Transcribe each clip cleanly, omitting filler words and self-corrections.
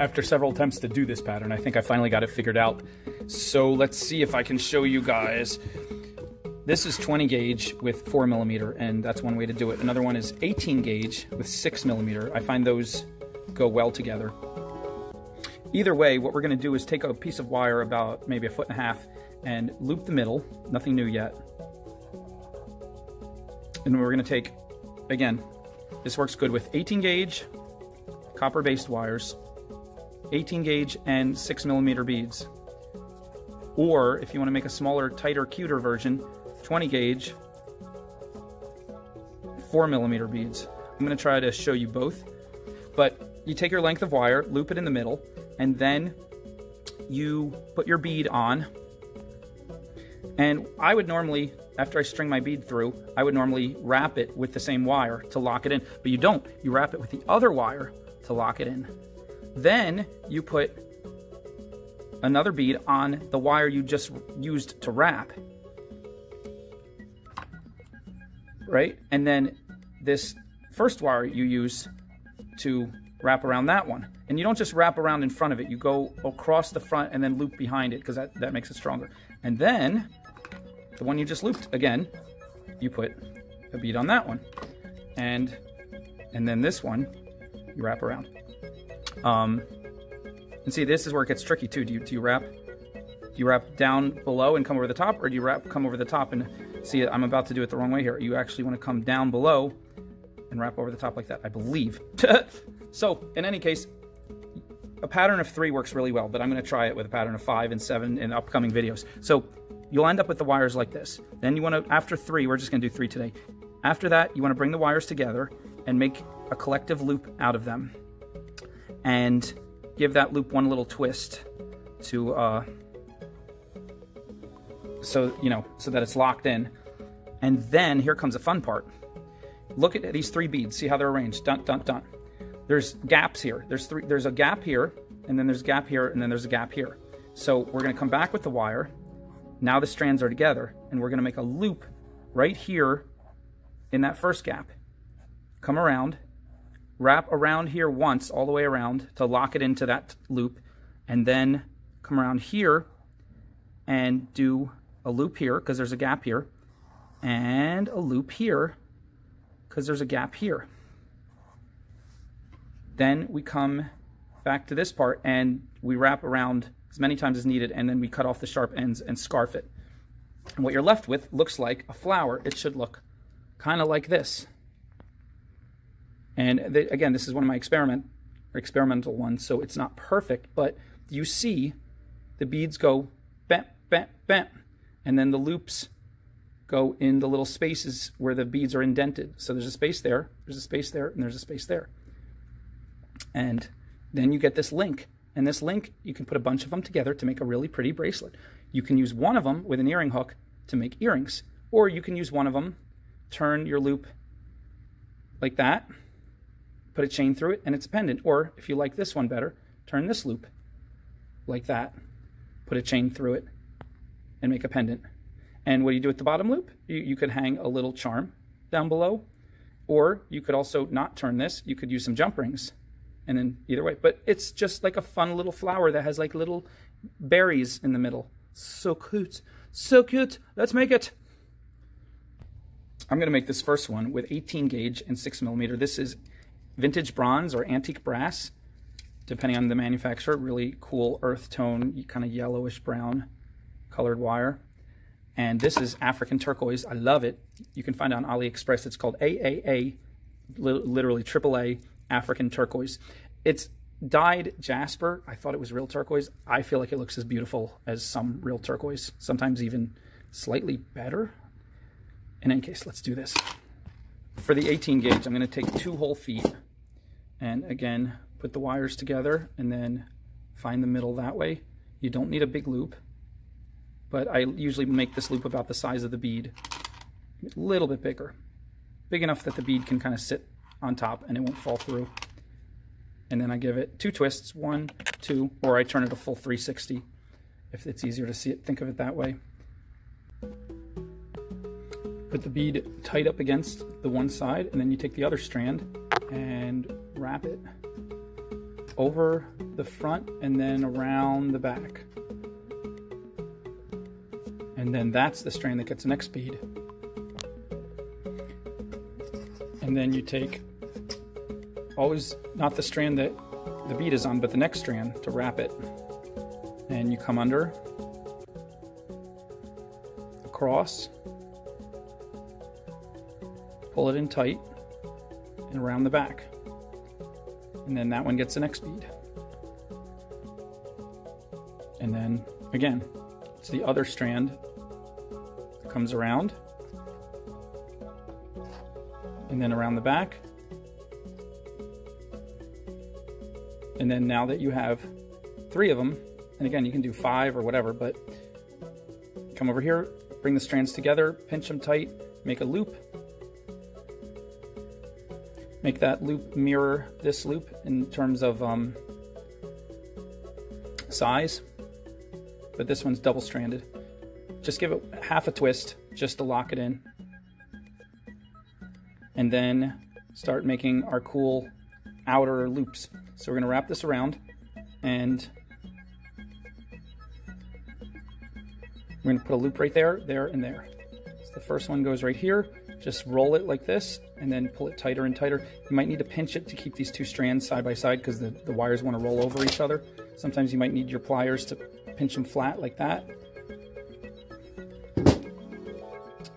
after several attempts to do this pattern, I think I finally got it figured out. So let's see if I can show you guys. This is 20 gauge with 4mm, and that's one way to do it. Another one is 18 gauge with 6mm. I find those go well together. Either way, what we're going to do is take a piece of wire about maybe 1.5 feet and loop the middle. Nothing new yet. And we're going to take, again, this works good with 18 gauge copper-based wires, 18 gauge and 6mm beads. Or if you want to make a smaller, tighter, cuter version, 20 gauge 4mm beads. I'm going to try to show you both. But you take your length of wire, loop it in the middle, and then you put your bead on. And I would normally, after I string my bead through, I would normally wrap it with the same wire to lock it in. But you don't. You wrap it with the other wire to lock it in. Then you put another bead on the wire you just used to wrap. Right? And then this first wire you use to wrap around that one. And you don't just wrap around in front of it. You go across the front and then loop behind it, because that makes it stronger. And then the one you just looped, again, you put a bead on that one. And then this one, you wrap around. And see, this is where it gets tricky too. Do you wrap down below and come over the top, or do you come over the top and see, I'm about to do it the wrong way here. You actually want to come down below and wrap over the top like that, I believe. So in any case, a pattern of 3 works really well, but I'm going to try it with a pattern of 5 and 7 in upcoming videos. So you'll end up with the wires like this. Then you want to, after 3, we're just going to do 3 today. After that, you want to bring the wires together and make a collective loop out of them. And give that loop one little twist to, so that it's locked in. And then here comes the fun part. Look at these 3 beads. See how they're arranged. Dun, dun, dun. There's gaps here. There's a gap here, and then there's a gap here, and then there's a gap here. So we're going to come back with the wire. Now the strands are together, and we're going to make a loop right here in that first gap. Come around, wrap around here once, all the way around to lock it into that loop, and then come around here and do a loop here because there's a gap here, and a loop here because there's a gap here. Then we come back to this part and we wrap around as many times as needed, and then we cut off the sharp ends and scarf it. And what you're left with looks like a flower. It should look kind of like this. And again, this is one of my experimental ones, so it's not perfect, but you see the beads go bam, bam, bam, and then the loops go in the little spaces where the beads are indented. So there's a space there, there's a space there, and there's a space there. And then you get this link. And this link, you can put a bunch of them together to make a really pretty bracelet. You can use one of them with an earring hook to make earrings. Or you can use one of them, turn your loop like that, put a chain through it, and it's a pendant. Or if you like this one better, turn this loop like that, put a chain through it, and make a pendant. And what do you do with the bottom loop? You could hang a little charm down below. Or you could also not turn this. You could use some jump rings. And then either way, but it's just like a fun little flower that has like little berries in the middle. So cute, so cute. Let's make it. I'm going to make this first one with 18 gauge and 6mm. This is vintage bronze or antique brass, depending on the manufacturer. Really cool earth tone, kind of yellowish brown colored wire. And this is African turquoise. I love it. You can find it on AliExpress. It's called AAA, literally AAA. African turquoise. It's dyed jasper. I thought it was real turquoise. I feel like it looks as beautiful as some real turquoise, sometimes even slightly better. In any case, let's do this. For the 18 gauge, I'm going to take 2 whole feet and again put the wires together and then find the middle that way. You don't need a big loop, but I usually make this loop about the size of the bead, a little bit bigger, big enough that the bead can kind of sit on top and it won't fall through. And then I give it 2 twists, 1, 2, or I turn it a full 360 if it's easier to see it. Think of it that way. Put the bead tight up against the one side, and then you take the other strand and wrap it over the front and then around the back. And then that's the strand that gets the next bead. And then you take, always not the strand that the bead is on, but the next strand to wrap it. And you come under, across, pull it in tight, and around the back. And then that one gets the next bead. And then again, it's the other strand that comes around, and then around the back. And then now that you have 3 of them, and again, you can do 5 or whatever, but come over here, bring the strands together, pinch them tight, make a loop. Make that loop mirror this loop in terms of size, but this one's double-stranded. Just give it half a twist just to lock it in. And then start making our cool outer loops. So we're gonna wrap this around, and we're gonna put a loop right there, there, and there. So the first one goes right here. Just roll it like this, and then pull it tighter and tighter. You might need to pinch it to keep these 2 strands side by side because the wires want to roll over each other. Sometimes you might need your pliers to pinch them flat like that.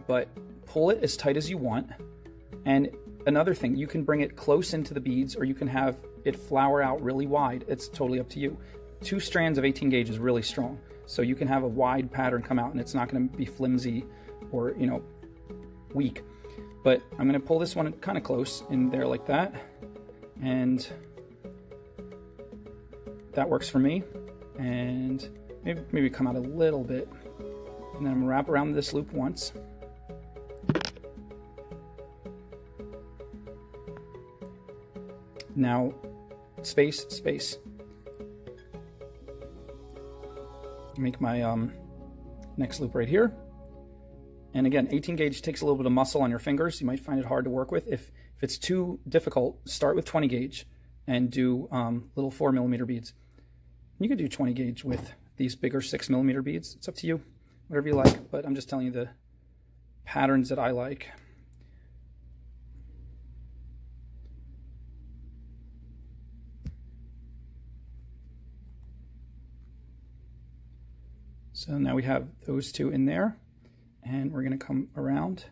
But pull it as tight as you want. And another thing, you can bring it close into the beads, or you can have it flower out really wide. It's totally up to you. 2 strands of 18 gauge is really strong. So you can have a wide pattern come out, and it's not going to be flimsy or, you know, weak. But I'm going to pull this one kind of close in there like that, and that works for me. And maybe come out a little bit, and then I'm going to wrap around this loop once. Now, space, space. Make my next loop right here. And again, 18 gauge takes a little bit of muscle on your fingers. You might find it hard to work with. If it's too difficult, start with 20 gauge and do little 4mm beads. You could do 20 gauge with these bigger 6mm beads. It's up to you, whatever you like, but I'm just telling you the patterns that I like. So now we have those 2 in there. And we're going to come around,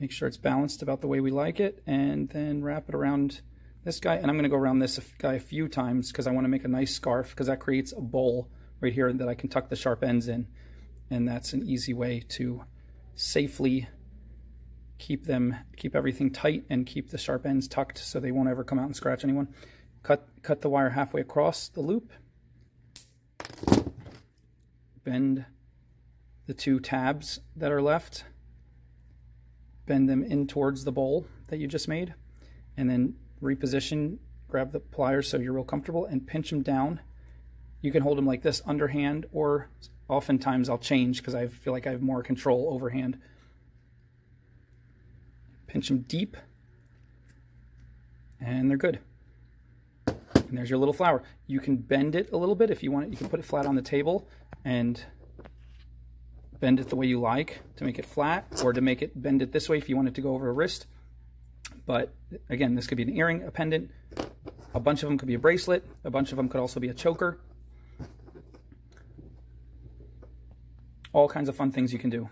make sure it's balanced about the way we like it, and then wrap it around this guy. And I'm going to go around this guy a few times because I want to make a nice scarf, because that creates a bowl right here that I can tuck the sharp ends in. And that's an easy way to safely keep everything tight and keep the sharp ends tucked so they won't ever come out and scratch anyone. Cut the wire halfway across the loop. Bend the 2 tabs that are left, bend them in towards the bowl that you just made, and then reposition, grab the pliers so you're real comfortable, and pinch them down. You can hold them like this underhand, or oftentimes I'll change because I feel like I have more control overhand. Pinch them deep, and they're good. And there's your little flower. You can bend it a little bit if you want it. You can put it flat on the table and bend it the way you like to make it flat, or to make it bend it this way if you want it to go over a wrist. But again, this could be an earring, a pendant, a bunch of them could be a bracelet, a bunch of them could also be a choker. All kinds of fun things you can do.